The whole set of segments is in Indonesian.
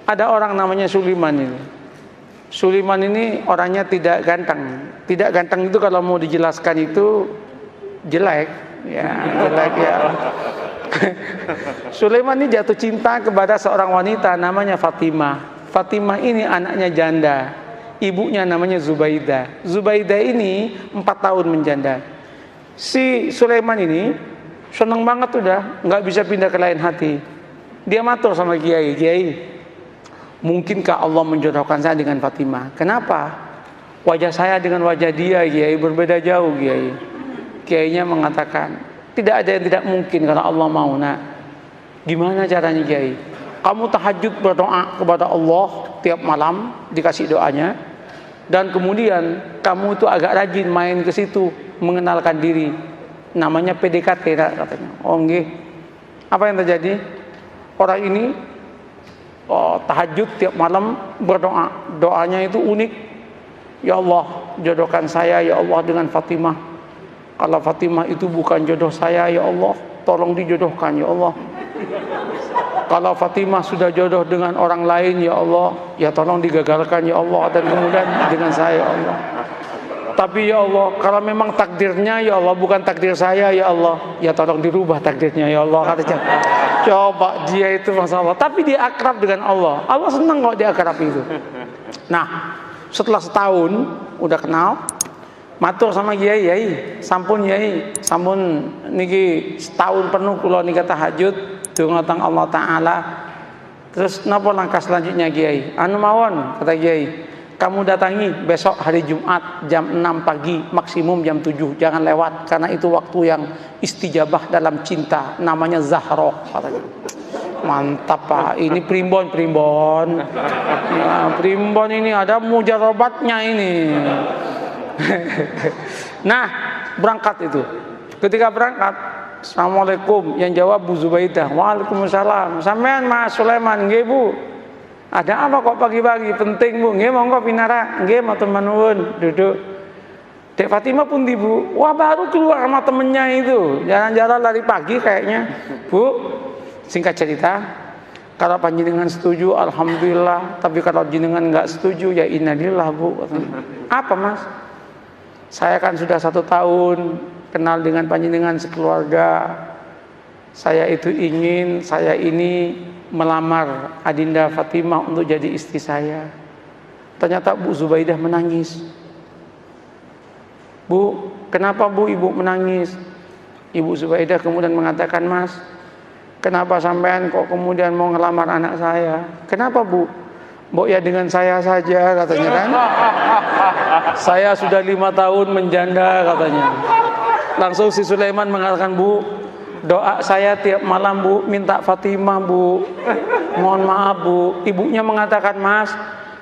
Ada orang namanya Sulaiman ini. Sulaiman ini orangnya tidak ganteng. Tidak ganteng itu kalau mau dijelaskan itu jelek, ya jelek ya. Sulaiman ini jatuh cinta kepada seorang wanita namanya Fatimah. Fatimah ini anaknya janda. Ibunya namanya Zubaidah. Zubaidah ini 4 tahun menjanda. Si Sulaiman ini seneng banget udah, nggak bisa pindah ke lain hati. Dia matur sama Kiai, Kiai, mungkinkah Allah menjodohkan saya dengan Fatimah? Kenapa? Wajah saya dengan wajah dia, Kiai, berbeda jauh, Kiai. Kiainya mengatakan, tidak ada yang tidak mungkin kalau Allah mau, nak. Gimana caranya, Kiai? Kamu tahajud berdoa kepada Allah tiap malam, dikasih doanya. Dan kemudian kamu itu agak rajin main ke situ, mengenalkan diri. Namanya PDKT, katanya. Oh, nggih. Apa yang terjadi? Orang ini tahajud tiap malam berdoa. Doanya itu unik. Ya Allah, jodohkan saya ya Allah dengan Fatimah. Kalau Fatimah itu bukan jodoh saya, ya Allah, tolong dijodohkan ya Allah. Kalau Fatimah sudah jodoh dengan orang lain, ya Allah, ya tolong digagalkan ya Allah, dan kemudian dengan saya ya Allah. Tapi ya Allah, kalau memang takdirnya ya Allah bukan takdir saya ya Allah, ya tolong dirubah takdirnya ya Allah, katanya. Coba dia itu masalah, tapi dia akrab dengan Allah. Allah senang kalau dia akrab itu. Nah, setelah setahun udah kenal, matur sama Kiai, Kiai, sampun Kiai, sampun niki setahun penuh kula nika tahajud dungatang Allah Ta'ala. Terus napa langkah selanjutnya, Kiai? Anu mawon, kata Kiai, kamu datangi besok hari Jumat jam 6 pagi, maksimum jam 7, jangan lewat, karena itu waktu yang istijabah dalam cinta, namanya Zahroh, katanya. Mantap Pak, ini primbon ya, primbon ini ada mujarobatnya ini. Nah, berangkat itu. Ketika berangkat, Assalamualaikum, yang jawab Bu Zubaidah. Waalaikumsalam. Sampean Mas Sulaiman, nggih Bu. Ada apa kok pagi-pagi? Penting Bu. Nggih monggo pinara. Nggih matur nuwun, duduk. Dek Fatimah pun di Bu. Wah, baru keluar sama temennya itu. Jalan-jalan lari pagi kayaknya. Bu, singkat cerita, kalau panjenengan setuju alhamdulillah, tapi kalau jenengan nggak setuju ya innalillah Bu. Apa Mas? Saya kan sudah 1 tahun kenal dengan panjenengan sekeluarga. Saya itu ingin saya ini melamar Adinda Fatimah untuk jadi istri saya. Ternyata Bu Zubaidah menangis. Bu, kenapa Bu Ibu menangis? Ibu Zubaidah kemudian mengatakan, Mas, kenapa sampean kok kemudian mau ngelamar anak saya? Kenapa Bu? Mbok ya dengan saya saja, katanya kan. Saya sudah 5 tahun menjanda, katanya. Langsung si Sulaiman mengatakan, Bu, doa saya tiap malam Bu, minta Fatimah Bu. Mohon maaf Bu. Ibunya mengatakan, Mas,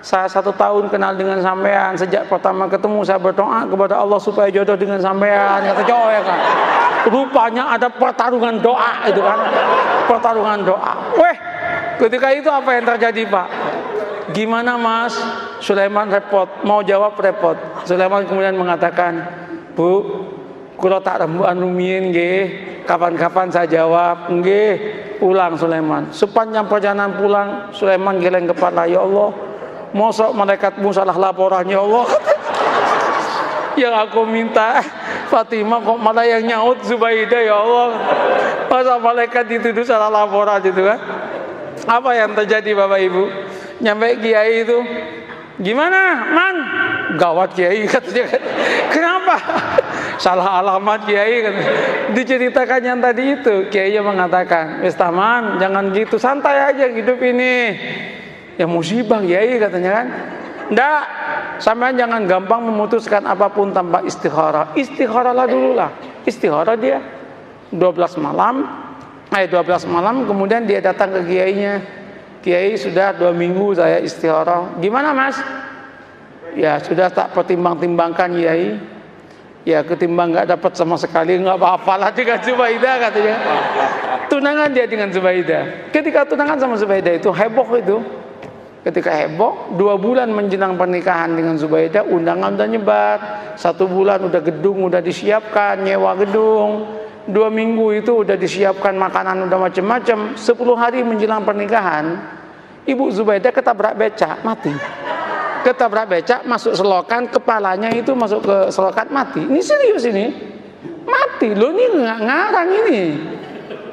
saya 1 tahun kenal dengan sampean. Sejak pertama ketemu saya berdoa kepada Allah supaya jodoh dengan sampean. Kata cowok ya kan. Rupanya ada pertarungan doa itu kan. Pertarungan doa. Weh, ketika itu apa yang terjadi Pak? Gimana Mas? Sulaiman repot, mau jawab repot. Sulaiman kemudian mengatakan, Bu, kula tak rembukan rumiyin nggih, kapan-kapan saya jawab. Nggih, pulang Sulaiman. Sepanjang perjalanan pulang, Sulaiman geleng kepala, ya Allah, mosok malaikatmu salah laporan ya Allah. Yang aku minta Fatimah kok malah yang nyaut Zubaidah ya Allah. Masa malaikat dituduh salah laporan gitu kan? Apa yang terjadi Bapak Ibu? Nyampe Kiai itu, gimana Man? Gawat Kiai, katanya. Kenapa? Salah alamat Kiai, katanya. Diceritakan yang tadi itu, Kiainya mengatakan, wis taman, jangan gitu, santai aja hidup ini. Ya musibah Kiai, katanya kan. Nggak, sampean jangan gampang memutuskan apapun tanpa istikharah. Istikharahlah dulu lah. Istikharah dia 12 malam, kemudian dia datang ke Kiainya. Kiai, sudah 2 minggu saya istikharah. Gimana Mas? Ya sudah tak pertimbang-timbangkan Kiai. Ya ketimbang nggak dapat sama sekali, nggak apa-apalah dengan Zubaidah, katanya. Tunangan dia dengan Zubaidah. Ketika tunangan sama Zubaidah itu heboh itu. Ketika heboh, 2 bulan menjelang pernikahan dengan Zubaidah, undangan udah nyebar. 1 bulan udah gedung udah disiapkan, nyewa gedung. 2 minggu itu udah disiapkan makanan udah macam-macam. 10 hari menjelang pernikahan, Ibu Zubaidah ketabrak becak, mati. Ketabrak becak, masuk selokan, kepalanya itu masuk ke selokan, mati. Ini serius ini. Mati. Loh ini nggak ngarang ini.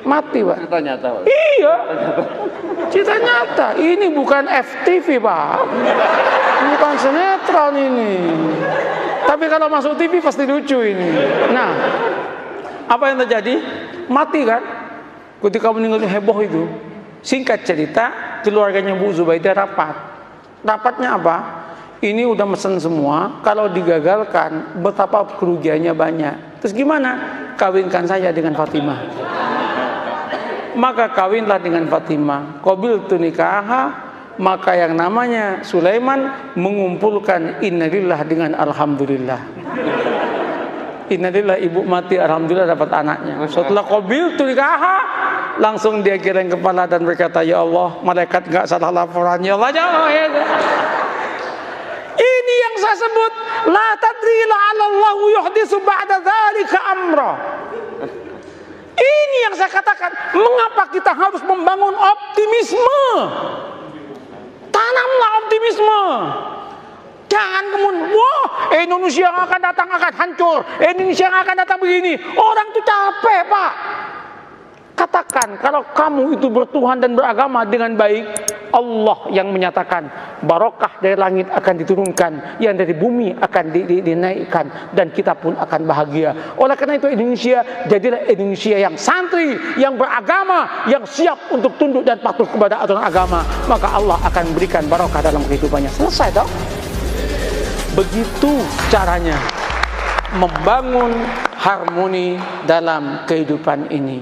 Mati, Pak. Cerita nyata, Pak. Iya. Cerita nyata. Ini bukan FTV, Pak. Bukan sinetron ini. Tapi kalau masuk TV pasti lucu ini. Nah, apa yang terjadi? Mati kan? Ketika meninggal heboh itu. Singkat cerita, keluarganya Bu Zubaidah rapat. Rapatnya apa? Ini udah mesen semua. Kalau digagalkan, betapa kerugiannya banyak. Terus gimana? Kawinkan saya dengan Fatimah. Maka kawinlah dengan Fatimah. Qabiltu nikaha. Maka yang namanya Sulaiman mengumpulkan innalillah dengan alhamdulillah. Innalillah, ibu mati, alhamdulillah dapat anaknya. Setelah qabiltu nikaha, langsung dia geleng kepala dan berkata, ya Allah, malaikat enggak salah laporan, ya Allah, ya Allah. Ini yang saya sebut la tadri la'allallahu yuhdisu ba'da dzalika amra. Ini yang saya katakan, mengapa kita harus membangun optimisme? Tanamlah optimisme. Jangan kemudian, wah, Indonesia yang akan datang akan hancur, Indonesia yang akan datang begini. Orang itu capek, Pak. Katakan, kalau kamu itu bertuhan dan beragama dengan baik, Allah yang menyatakan barokah dari langit akan diturunkan, yang dari bumi akan dinaikkan, dan kita pun akan bahagia. Oleh karena itu Indonesia jadilah Indonesia yang santri, yang beragama, yang siap untuk tunduk dan patuh kepada aturan agama. Maka Allah akan berikan barokah dalam kehidupannya. Selesai dong. Begitu caranya membangun harmoni dalam kehidupan ini.